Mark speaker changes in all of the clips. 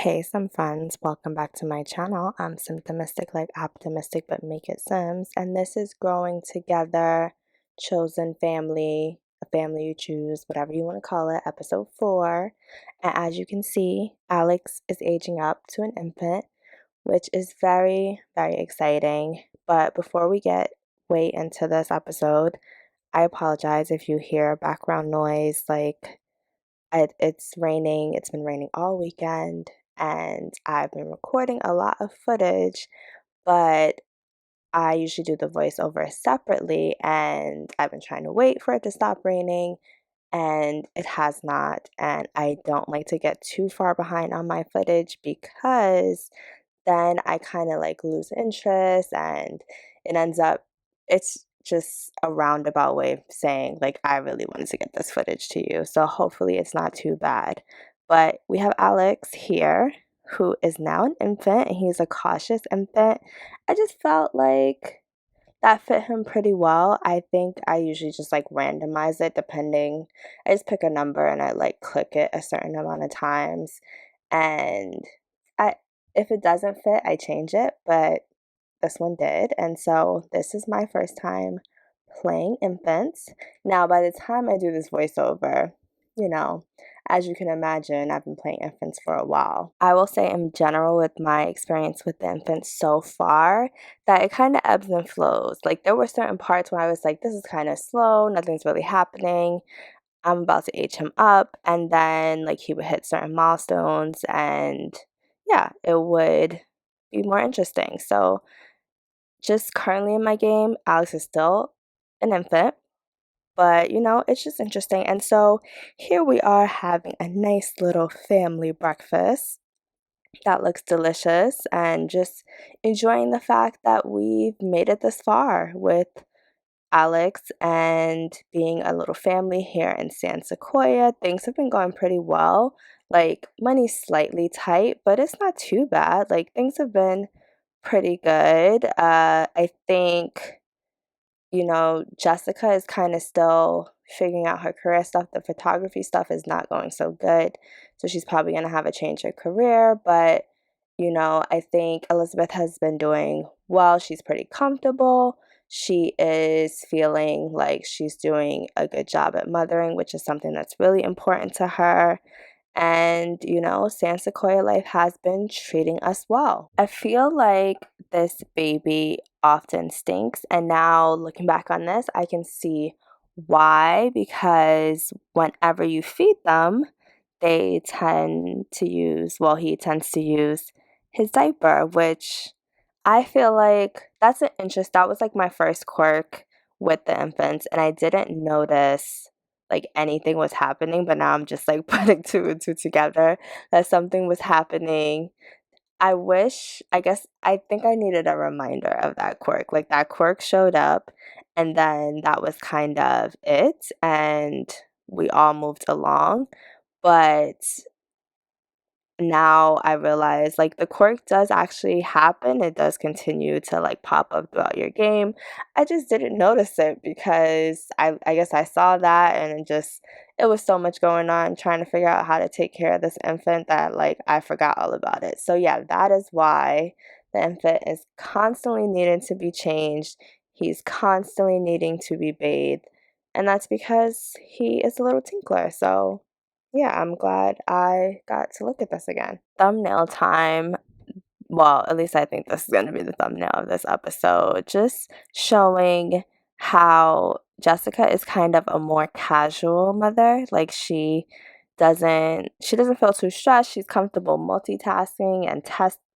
Speaker 1: Hey, some friends, welcome back to my channel. I'm Symptomistic like optimistic, but make it Sims. And this is Growing Together, Chosen Family, a family you choose, whatever you want to call it, episode 4. And as you can see, Alex is aging up to an infant, which is very, very exciting. But before we get way into this episode, I apologize if you hear background noise like it's raining. It's been raining all weekend, and I've been recording a lot of footage, but I usually do the voiceover separately, and I've been trying to wait for it to stop raining, and it has not. And I don't like to get too far behind on my footage because then I kind of like lose interest and it ends up, it's just a roundabout way of saying, like, I really wanted to get this footage to you. So hopefully it's not too bad. But we have Alex here, who is now an infant, and he's a cautious infant. I just felt like that fit him pretty well. I think I usually just like randomize it depending. I just pick a number and I like click it a certain amount of times. And I if it doesn't fit, I change it, but this one did. And so this is my first time playing infants. Now, by the time I do this voiceover, you know, as you can imagine, I've been playing infants for a while. I will say, in general, with my experience with the infants so far, that it kind of ebbs and flows. Like, there were certain parts where I was like, this is kind of slow, nothing's really happening. I'm about to age him up. And then, like, he would hit certain milestones, and yeah, it would be more interesting. So, just currently in my game, Alex is still an infant, but it's just interesting. And so here we are having a nice little family breakfast that looks delicious and just enjoying the fact that we've made it this far with Alex and being a little family here in San Sequoia. Things have been going pretty well. Like, money's slightly tight, but it's not too bad. Like, things have been pretty good. I think, Jessica is kind of still figuring out her career stuff. The photography stuff is not going so good. So she's probably going to have a change of career. But, I think Elizabeth has been doing well. She's pretty comfortable. She is feeling like she's doing a good job at mothering, which is something that's really important to her. And, San Sequoia life has been treating us well. I feel like this baby often stinks. And now looking back on this, I can see why. Because whenever you feed them, they tend to use, well, he tends to use his diaper, which I feel like that's an interest. That was like my first quirk with the infants, and I didn't notice like anything was happening, but now I'm just like putting two and two together that something was happening. I guess, I think I needed a reminder of that quirk. Like, that quirk showed up, and then that was kind of it, and we all moved along. But now I realize, like, the quirk does actually happen. It does continue to like pop up throughout your game. I just didn't notice it because I guess I saw that, and it was so much going on trying to figure out how to take care of this infant that like I forgot all about it. So yeah, that is why the infant is constantly needing to be changed. He's constantly needing to be bathed, and that's because he is a little tinkler. So yeah, I'm glad I got to look at this again. Thumbnail time. Well, at least I think this is going to be the thumbnail of this episode. Just showing how Jessica is kind of a more casual mother. Like, she doesn't feel too stressed. She's comfortable multitasking and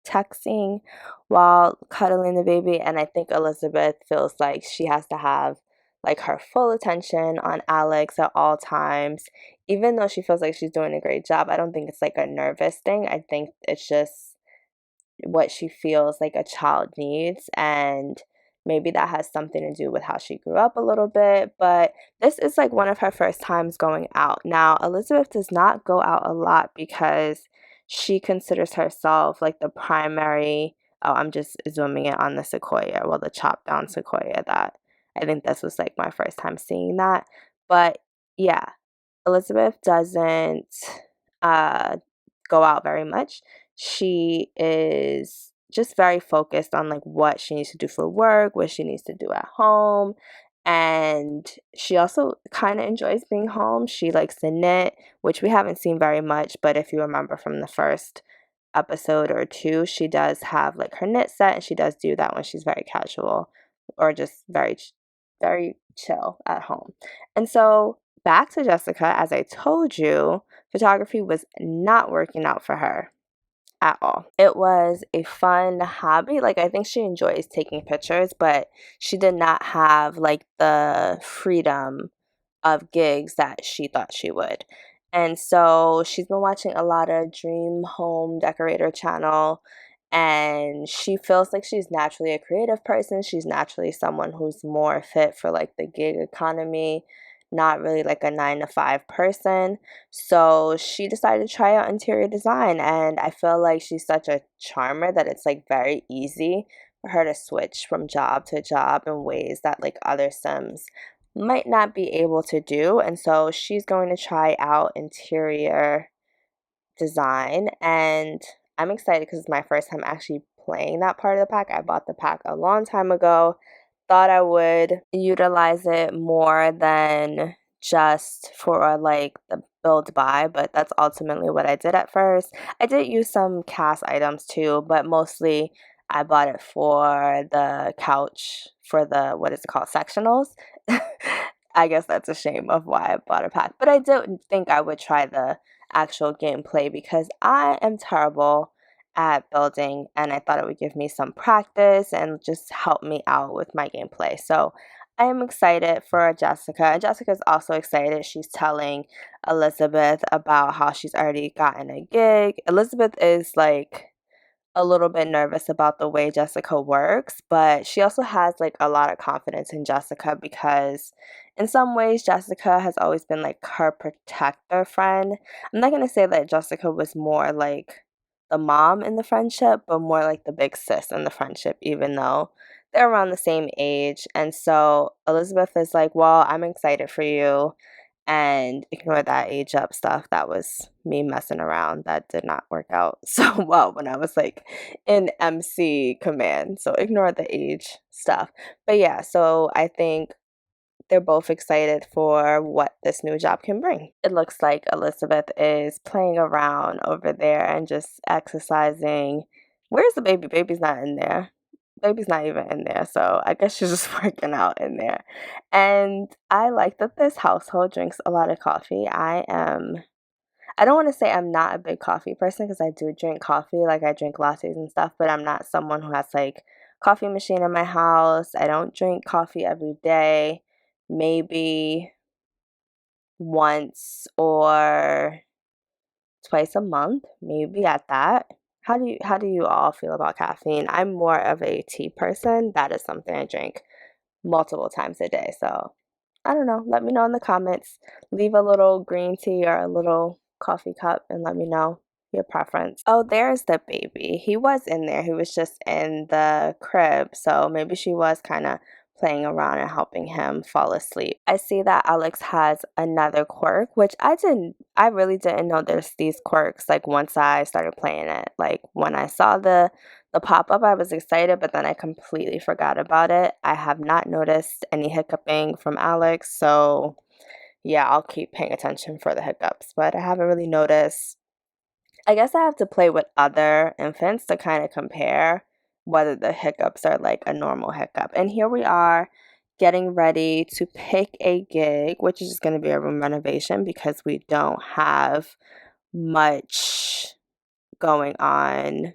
Speaker 1: texting while cuddling the baby. And I think Elizabeth feels like she has to have like her full attention on Alex at all times. Even though she feels like she's doing a great job, I don't think it's like a nervous thing. I think it's just what she feels like a child needs, and maybe that has something to do with how she grew up a little bit. But this is like one of her first times going out. Now, Elizabeth does not go out a lot because she considers herself like the primary. Oh, I'm just zooming in on the sequoia, well, the chopped down sequoia. That I think this was like my first time seeing that. But yeah, Elizabeth doesn't uh go out very much. she is just very focused on like what she needs to do for work, what she needs to do at home. And she also kind of enjoys being home. She likes to knit, which we haven't seen very much, but if you remember from the first episode or two, she does have like her knit set, and she does do that when she's very casual or just very chill at home. And so back to Jessica, as I told you, photography was not working out for her at all. It was a fun hobby. Like, I think she enjoys taking pictures, but she did not have like the freedom of gigs that she thought she would. And so she's been watching a lot of Dream Home Decorator channel, and she feels like she's naturally a creative person. She's naturally someone who's more fit for like the gig economy, not really like a 9 to 5 person. So she decided to try out interior design, and I feel like she's such a charmer that it's like very easy for her to switch from job to job in ways that like other Sims might not be able to do. And so she's going to try out interior design, and I'm excited because it's my first time actually playing that part of the pack. I bought the pack a long time ago, thought I would utilize it more than just for like the build buy, but that's ultimately what I did at first. I did use some cast items too, but mostly I bought it for the couch, for the, what is it called, sectionals. I guess that's a shame of why I bought a pack, but I didn't think I would try the actual gameplay because I am terrible at building, and I thought it would give me some practice and just help me out with my gameplay. So I am excited for Jessica, and Jessica's also excited. She's telling Elizabeth about how she's already gotten a gig. Elizabeth is like a little bit nervous about the way Jessica works, but she also has like a lot of confidence in Jessica because in some ways Jessica has always been like her protector friend. I'm not going to say that Jessica was more like the mom in the friendship, but more like the big sis in the friendship, even though they're around the same age. And so Elizabeth is like, well, I'm excited for you, and ignore that age up stuff. That was me messing around. That did not work out so well when I was like in MC command. So ignore the age stuff. But yeah, so I think they're both excited for what this new job can bring. It looks like Elizabeth is playing around over there and just exercising. Where's the baby? Baby's not in there. Baby's not even in there, so I guess she's just working out in there. And I like that this household drinks a lot of coffee. I don't want to say I'm not a big coffee person because I do drink coffee, like I drink lattes and stuff, but I'm not someone who has like coffee machine in my house. I don't drink coffee every day. Maybe once or twice a month, maybe at that. How do you all feel about caffeine? I'm more of a tea person. That is something I drink multiple times a day. So I don't know. Let me know in the comments. Leave a little green tea or a little coffee cup and let me know your preference. Oh, there's the baby. He was in there. He was just in the crib. So maybe she was kind of playing around and helping him fall asleep. I see that Alex has another quirk, which I really didn't know there's these quirks like once I started playing it. Like when I saw the pop-up, I was excited, but then I completely forgot about it. I have not noticed any hiccuping from Alex, so yeah, I'll keep paying attention for the hiccups, but I haven't really noticed. I guess I have to play with other infants to kind of compare whether the hiccups are like a normal hiccup. And here we are getting ready to pick a gig, which is going to be a room renovation because we don't have much going on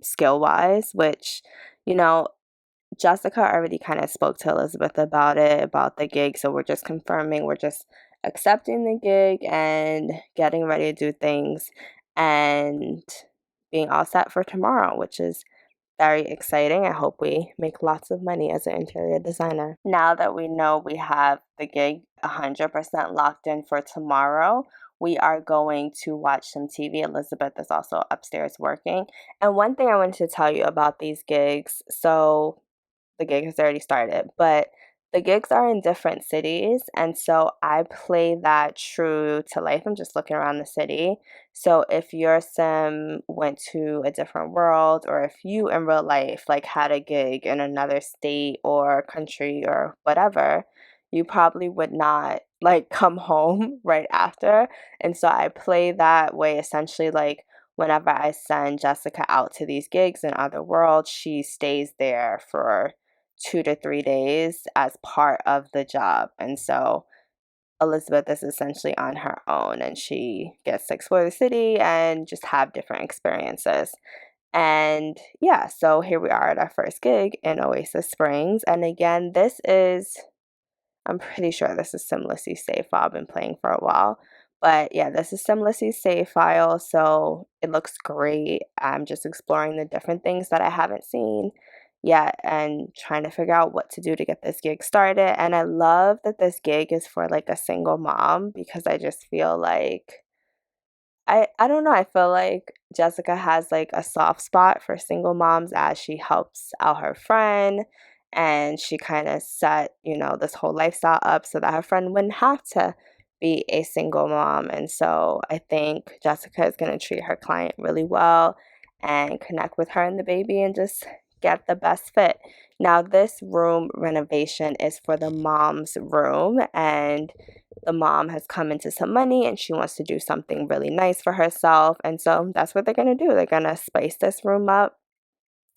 Speaker 1: skill wise, which, you know, Jessica already kind of spoke to Elizabeth about it, about the gig. So we're just confirming, we're just accepting the gig and getting ready to do things and being all set for tomorrow, which is very exciting. I hope we make lots of money as an interior designer. Now that we know we have the gig 100% locked in for tomorrow, we are going to watch some TV. Elizabeth is also upstairs working. And one thing I wanted to tell you about these gigs, so the gig has already started, but the gigs are in different cities, and so I play that true to life. I'm just looking around the city. So if your sim went to a different world, or if you in real life like had a gig in another state or country or whatever, you probably would not like come home right after. And so I play that way essentially, like whenever I send Jessica out to these gigs in other worlds, she stays there for 2 to 3 days as part of the job. And so Elizabeth is essentially on her own, and she gets to explore the city and just have different experiences. And yeah, so here we are at our first gig in Oasis Springs. And again, I'm pretty sure this is SimLissy's save file. I've been playing for a while. But yeah, this is SimLissy's save file, so it looks great. I'm just exploring the different things that I haven't seen yet and trying to figure out what to do to get this gig started. And I love that this gig is for like a single mom, because I just feel like I don't know, I feel like Jessica has like a soft spot for single moms, as she helps out her friend, and she kind of set, this whole lifestyle up so that her friend wouldn't have to be a single mom. And so I think Jessica is going to treat her client really well and connect with her and the baby and just get the best fit. Now, this room renovation is for the mom's room, and the mom has come into some money and she wants to do something really nice for herself. And so that's what they're going to do. They're going to spice this room up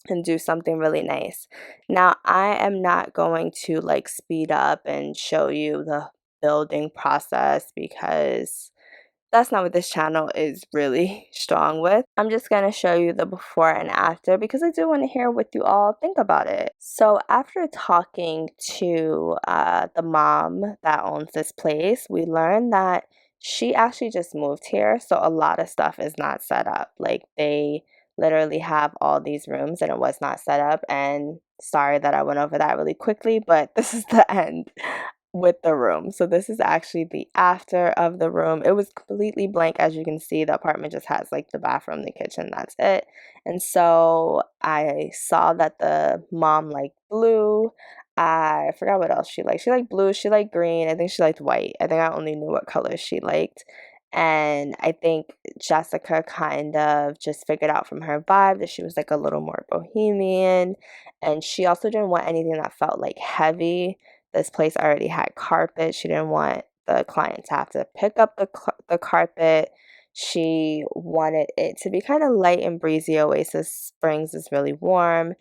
Speaker 1: and do something really nice. Now, I am not going to like speed up and show you the building process, because that's not what this channel is really strong with. I'm just going to show you the before and after, because I do want to hear what you all think about it. So after talking to the mom that owns this place, we learned that she actually just moved here. So a lot of stuff is not set up. Like, they literally have all these rooms and it was not set up. And sorry that I went over that really quickly, but this is the end with the room. So this is actually the after of the room. It was completely blank. As you can see, the apartment just has like the bathroom, the kitchen, that's it. And so I saw that the mom liked blue. I forgot what else she liked. She liked blue, she liked green, I think she liked white. I think I only knew what colors she liked. And I think Jessica kind of just figured out from her vibe that she was like a little more bohemian. And she also didn't want anything that felt like heavy. This place already had carpet. She didn't want the client to have to pick up the carpet. She wanted it to be kind of light and breezy. Oasis Springs is really warm.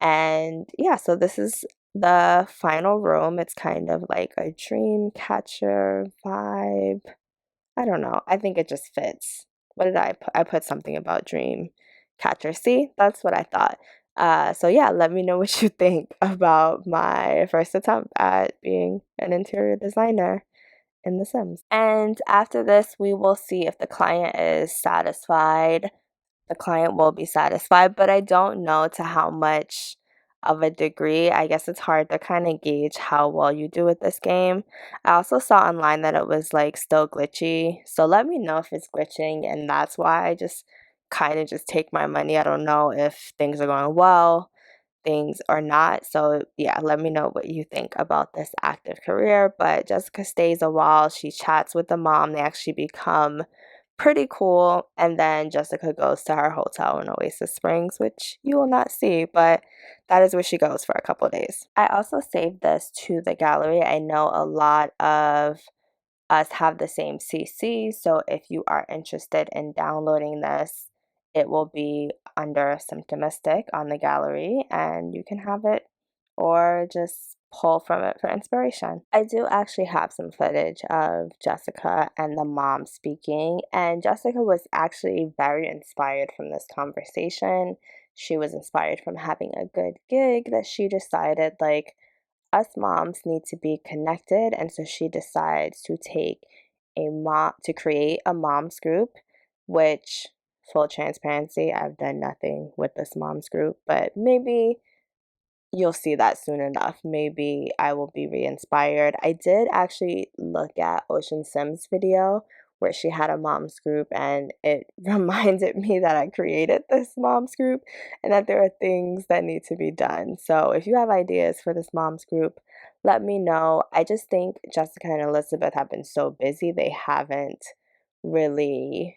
Speaker 1: And yeah, so this is the final room. It's kind of like a dream catcher vibe. I don't know. I think it just fits. What did I put? I put something about dream catcher. See, that's what I thought. So yeah, let me know what you think about my first attempt at being an interior designer in The Sims. And after this, we will see if the client is satisfied. The client will be satisfied, but I don't know to how much of a degree. I guess it's hard to kind of gauge how well you do with this game. I also saw online that it was like still glitchy, so let me know if it's glitching and that's why I just kind of just take my money. I don't know if things are going well, things or not. So yeah, let me know what you think about this active career. But Jessica stays a while. She chats with the mom. They actually become pretty cool. And then Jessica goes to her hotel in Oasis Springs, which you will not see, but that is where she goes for a couple days. I also saved this to the gallery. I know a lot of us have the same CC, so if you are interested in downloading this, it will be under Symptomistic on the gallery, and you can have it or just pull from it for inspiration. I do actually have some footage of Jessica and the mom speaking, and Jessica was actually very inspired from this conversation. She was inspired from having a good gig that she decided, like, us moms need to be connected, and so she decides to create a moms group, which, full transparency, I've done nothing with this moms group, but maybe you'll see that soon enough. Maybe I will be re-inspired. I did actually look at Ocean Sims video where she had a mom's group, and it reminded me that I created this mom's group and that there are things that need to be done. So if you have ideas for this mom's group, let me know. I just think Jessica and Elizabeth have been so busy, they haven't really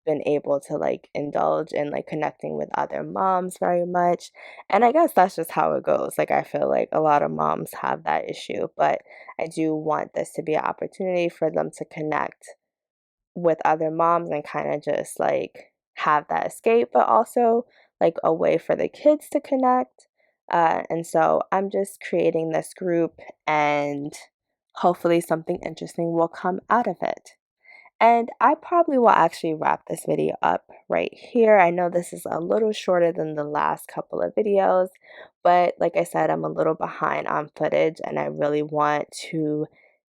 Speaker 1: been able to like indulge in like connecting with other moms very much. And I guess that's just how it goes. Like I feel like a lot of moms have that issue, but I do want this to be an opportunity for them to connect with other moms and kind of just like have that escape, but also like a way for the kids to connect. And so I'm just creating this group, and hopefully something interesting will come out of it. And I probably will actually wrap this video up right here. I know this is a little shorter than the last couple of videos, but like I said, I'm a little behind on footage and I really want to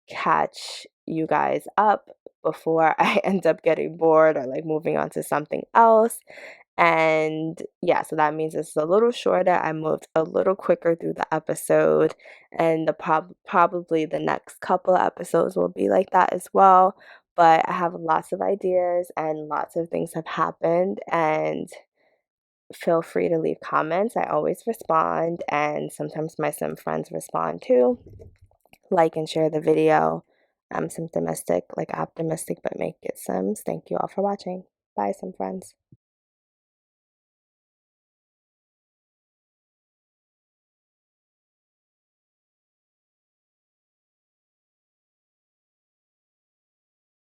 Speaker 1: catch you guys up before I end up getting bored or like moving on to something else. And yeah, so that means it's a little shorter. I moved a little quicker through the episode, and probably the next couple of episodes will be like that as well. But I have lots of ideas and lots of things have happened, and feel free to leave comments. I always respond, and sometimes my sim friends respond too. Like and share the video. I'm Symptomistic, like optimistic, but make it Sims. Thank you all for watching. Bye, Sim friends.